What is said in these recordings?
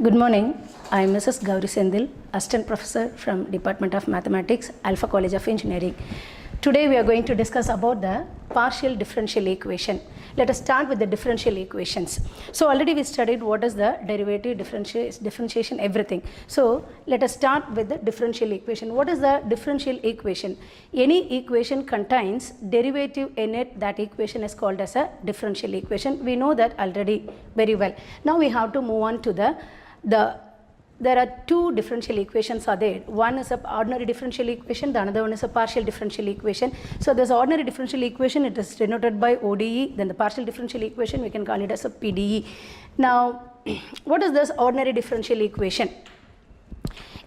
Good morning. I am Mrs. Gowrisenthil, Assistant Professor from Department of Mathematics, Alpha College of Engineering. Today we are going to discuss about the partial differential equation. Let us start with the differential equations. So already we studied what is the derivative, differentiation, everything. So let us start with the differential equation. What is the differential equation? Any equation contains derivative in it. That equation is called as a differential equation. We know that already very well. Now we have to move on to there are two differential equations are there. One is an ordinary differential equation, the another one is a partial differential equation. So this ordinary differential equation, it is denoted by ODE, then the partial differential equation, we can call it as a PDE. Now, what is this ordinary differential equation?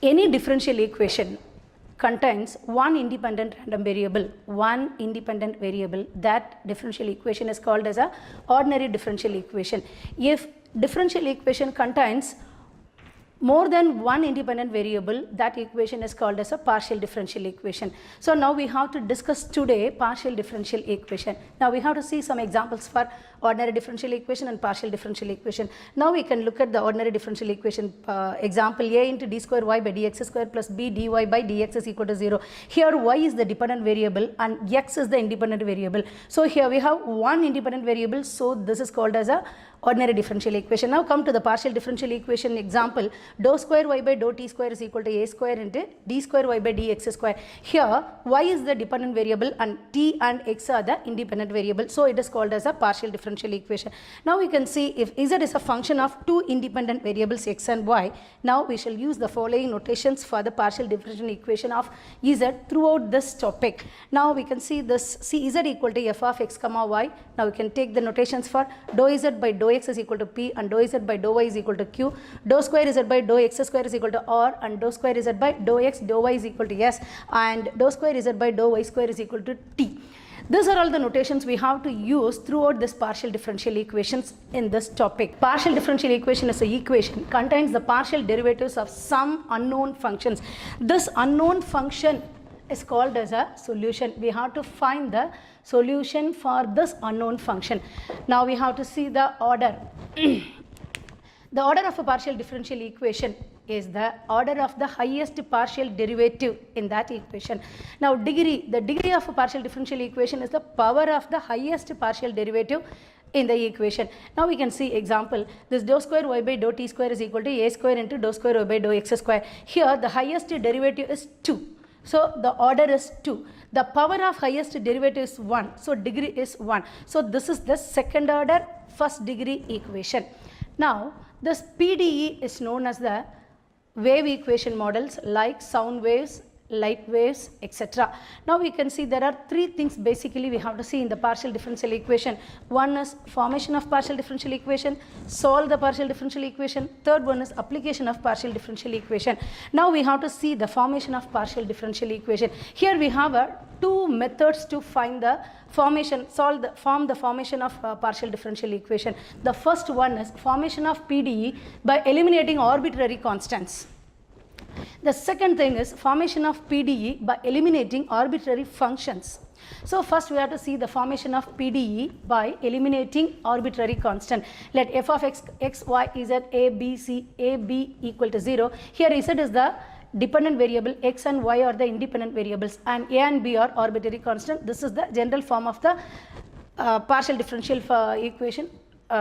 Any differential equation contains one independent random variable, that differential equation is called as a ordinary differential equation. If differential equation contains more than one independent variable, that equation is called as a partial differential equation. So now we have to discuss today partial differential equation. Now we have to see some examples for ordinary differential equation and partial differential equation. Now we can look at the ordinary differential equation. Example, a into d square y by dx square plus b dy by dx is equal to 0. Here y is the dependent variable and x is the independent variable. So here we have one independent variable, so this is called as a ordinary differential equation. Now come to the partial differential equation example. Dou square y by dou t square is equal to a square into d square y by dx square. Here y is the dependent variable and t and x are the independent variable. So it is called as a partial differential equation. Now we can see if z is a function of two independent variables x and y. Now we shall use the following notations for the partial differential equation of z throughout this topic. Now we can see this, see z equal to f of x comma y. Now we can take the notations for dou z by dou x is equal to p and dou z by dou y is equal to q, dou square z by dou x square is equal to r, and dou square z by dou x dou y is equal to s, and dou square z by dou y square is equal to t. These are all the notations we have to use throughout this partial differential equations in this topic. Partial differential equation is an equation contains the partial derivatives of some unknown functions. This unknown function is called as a solution. We have to find the solution for this unknown function. Now we have to see the order. The order of a partial differential equation is the order of the highest partial derivative in that equation. Now the degree of a partial differential equation is the power of the highest partial derivative in the equation. Now we can see example, this dou square y by dou t square is equal to a square into dou square y by dou x square. Here the highest derivative is 2. So the order is 2. The power of highest derivative is 1. So degree is 1. So this is the second order first degree equation. Now this PDE is known as the wave equation models like sound waves, light waves, etc. Now we can see there are three things basically we have to see in the partial differential equation. One is formation of partial differential equation, solve the partial differential equation. Third one is application of partial differential equation. Now we have to see the formation of partial differential equation. Here we have two methods to find the formation, form the formation of partial differential equation. The first one is formation of PDE by eliminating arbitrary constants. The second thing is formation of PDE by eliminating arbitrary functions. So first we have to see the formation of PDE by eliminating arbitrary constant. Let f of x, y, z, a, b, c, a, b equal to 0. Here z is the dependent variable, x and y are the independent variables, and a and b are arbitrary constant. This is the general form of the partial differential equation.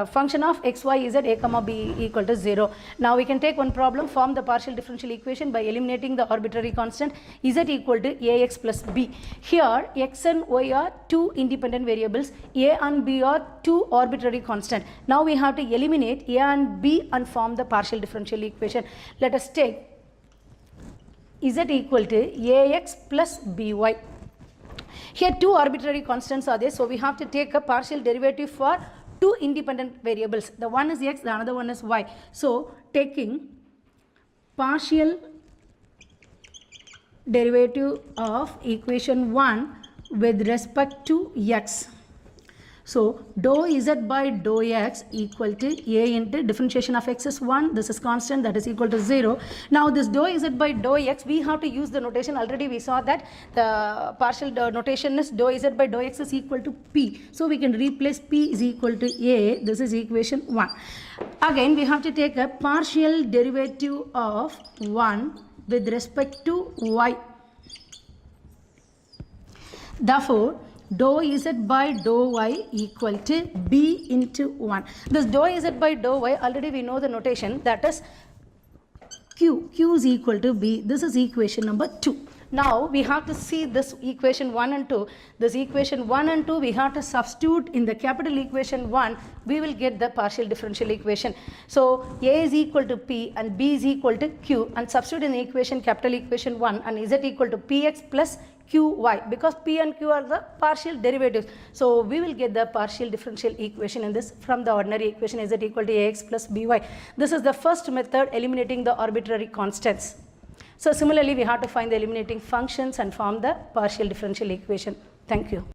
Function of x, y, z, a comma b equal to 0. Now we can take one problem, form the partial differential equation by eliminating the arbitrary constant z equal to ax plus b. Here x and y are two independent variables, a and b are two arbitrary constant. Now we have to eliminate a and b and form the partial differential equation. Let us take z equal to ax plus by. Here two arbitrary constants are there, so we have to take a partial derivative for two independent variables. The one is x, the another one is y. So taking partial derivative of equation 1 with respect to x. So dou z by dou x equal to a into differentiation of x is 1. This is constant, that is equal to 0. Now this dou z by dou x, we have to use the notation. Already we saw that the partial notation is dou z by dou x is equal to p. So we can replace p is equal to a. This is equation 1. Again we have to take a partial derivative of 1 with respect to y. Therefore dou z by dou y equal to b into 1. This dou z by dou y, already we know the notation, that is q is equal to b. This is equation number 2. Now we have to see this equation 1 and 2. This equation 1 and 2 we have to substitute in the capital equation 1. We will get the partial differential equation. So a is equal to p and b is equal to q, and substitute in the equation capital equation 1 and z equal to px plus qy, because p and q are the partial derivatives. So we will get the partial differential equation in this from the ordinary equation z equal to ax plus by. This is the first method, eliminating the arbitrary constants. So similarly we have to find the eliminating functions and form the partial differential equation. Thank you.